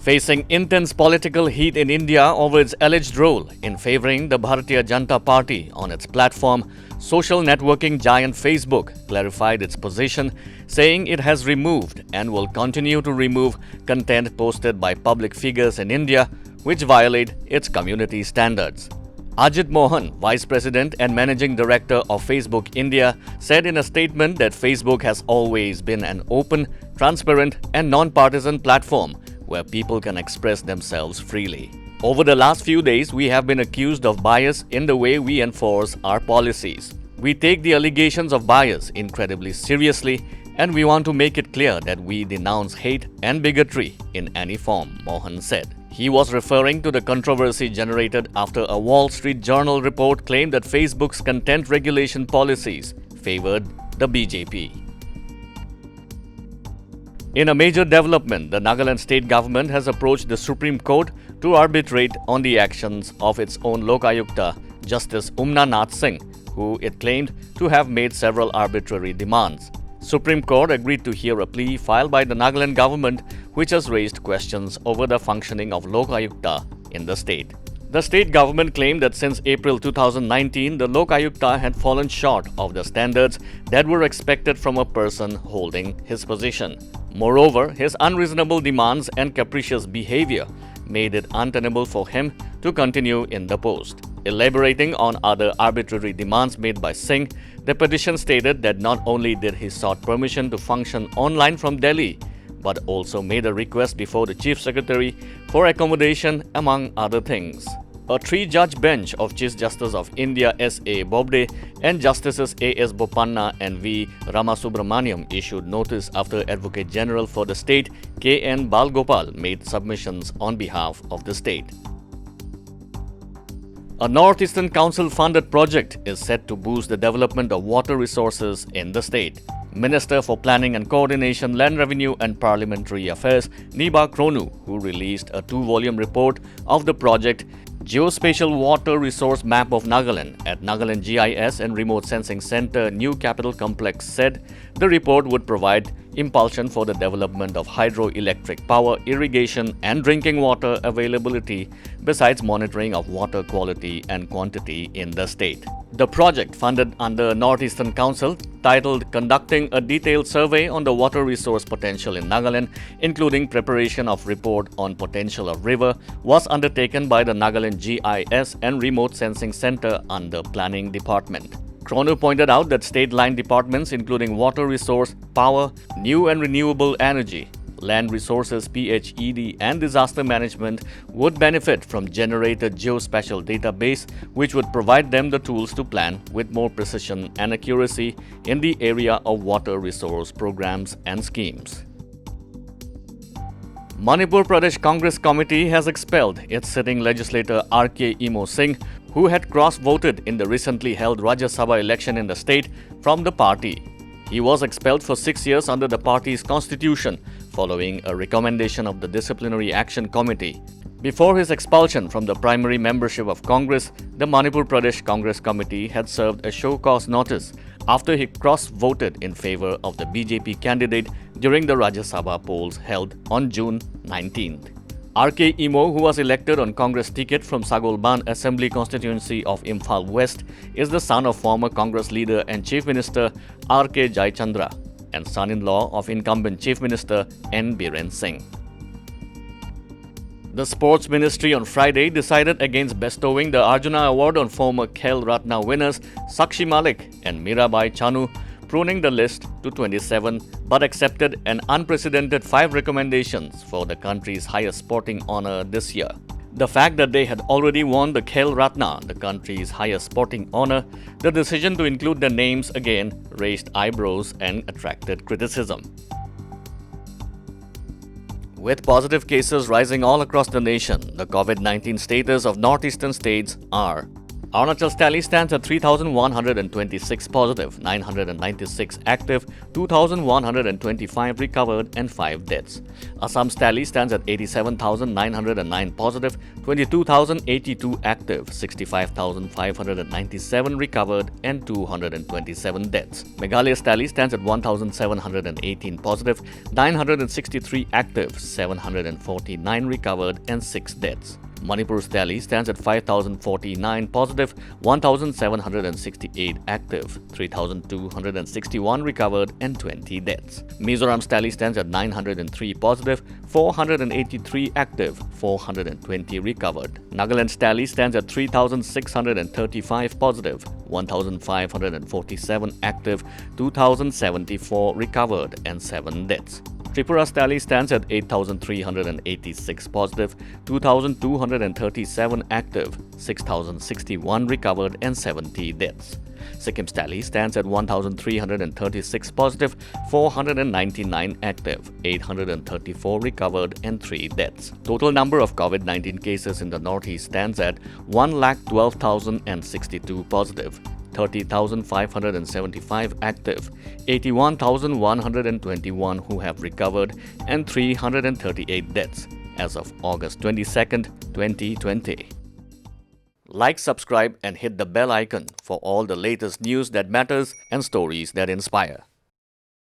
Facing intense political heat in India over its alleged role in favoring the Bharatiya Janata Party on its platform, social networking giant Facebook clarified its position, saying it has removed and will continue to remove content posted by public figures in India which violate its community standards. Ajit Mohan, Vice President and Managing Director of Facebook India, said in a statement that Facebook has always been an open, transparent and non-partisan platform where people can express themselves freely. Over the last few days, we have been accused of bias in the way we enforce our policies. We take the allegations of bias incredibly seriously, and we want to make it clear that we denounce hate and bigotry in any form, Mohan said. He was referring to the controversy generated after a Wall Street Journal report claimed that Facebook's content regulation policies favored the BJP. In a major development, the Nagaland state government has approached the Supreme Court to arbitrate on the actions of its own Lokayukta, Justice Umna Nath Singh, who it claimed to have made several arbitrary demands. Supreme Court agreed to hear a plea filed by the Nagaland government, which has raised questions over the functioning of Lokayukta in the state. The state government claimed that since April 2019, the Lokayukta had fallen short of the standards that were expected from a person holding his position. Moreover, his unreasonable demands and capricious behavior made it untenable for him to continue in the post. Elaborating on other arbitrary demands made by Singh, the petition stated that not only did he sought permission to function online from Delhi, but also made a request before the Chief Secretary for accommodation, among other things. A three-judge bench of Chief Justice of India S.A. Bobde and Justices A.S. Bopanna and V. Ramasubramaniam issued notice after Advocate General for the state K.N. Balgopal made submissions on behalf of the state. A Northeastern Council-funded project is set to boost the development of water resources in the state. Minister for Planning and Coordination, Land Revenue and Parliamentary Affairs, Niba Kronu, who released a 2-volume report of the project Geospatial Water Resource Map of Nagaland at Nagaland GIS and Remote Sensing Center New Capital Complex, said the report would provide impulsion for the development of hydroelectric power, irrigation and drinking water availability, besides monitoring of water quality and quantity in the state. The project, funded under Northeastern Council, titled Conducting a Detailed Survey on the Water Resource Potential in Nagaland, including preparation of report on potential of river, was undertaken by the Nagaland GIS and Remote Sensing Center under Planning Department. Kronu pointed out that state line departments including water resource, power, new and renewable energy, land resources PHED and disaster management would benefit from generated geospatial database, which would provide them the tools to plan with more precision and accuracy in the area of water resource programs and schemes. Manipur Pradesh Congress Committee has expelled its sitting legislator R.K. Imo Singh, who had cross-voted in the recently held Rajya Sabha election in the state, from the party. He was expelled for 6 years under the party's constitution, following a recommendation of the Disciplinary Action Committee. Before his expulsion from the primary membership of Congress, the Manipur Pradesh Congress Committee had served a show-cause notice after he cross-voted in favor of the BJP candidate during the Rajya Sabha polls held on June 19th. R.K. Imo, who was elected on Congress ticket from Sagolban Assembly constituency of Imphal West, is the son of former Congress leader and Chief Minister R.K. Jayachandra and son-in-law of incumbent Chief Minister N. Biren Singh. The Sports Ministry on Friday decided against bestowing the Arjuna Award on former Khel Ratna winners Sakshi Malik and Mirabai Chanu, pruning the list to 27, but accepted an unprecedented 5 recommendations for the country's highest sporting honor this year. The fact that they had already won the Khel Ratna, the country's highest sporting honor, the decision to include their names again raised eyebrows and attracted criticism. With positive cases rising all across the nation, the COVID-19 status of northeastern states are: Arunachal's tally stands at 3,126 positive, 996 active, 2,125 recovered and 5 deaths. Assam's tally stands at 87,909 positive, 22,082 active, 65,597 recovered and 227 deaths. Meghalaya's tally stands at 1,718 positive, 963 active, 749 recovered and 6 deaths. Manipur's tally stands at 5,049 positive, 1,768 active, 3,261 recovered and 20 deaths. Mizoram's tally stands at 903 positive, 483 active, 420 recovered. Nagaland's tally stands at 3,635 positive, 1,547 active, 2,074 recovered and 7 deaths. Tripura's tally stands at 8,386 positive, 2,237 active, 6,061 recovered and 70 deaths. Sikkim's tally stands at 1,336 positive, 499 active, 834 recovered and 3 deaths. Total number of COVID-19 cases in the Northeast stands at 1,12,062 positive, 30,575 active, 81,121 who have recovered, and 338 deaths as of August 22, 2020. Like, subscribe, and hit the bell icon for all the latest news that matters and stories that inspire.